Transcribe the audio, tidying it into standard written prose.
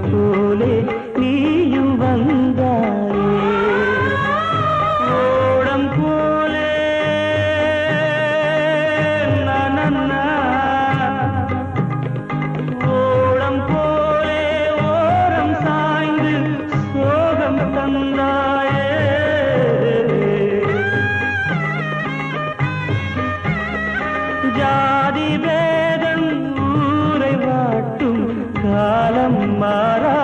போலே நீயும் வந்தாயே ஓடம் போலே நனன்னா ஓடம் போலே ஓரம் சாய்ந்து சோகம் தந்தாயே ஜாதி பேதம் ஊரை வாட்டும் காலம் மாறா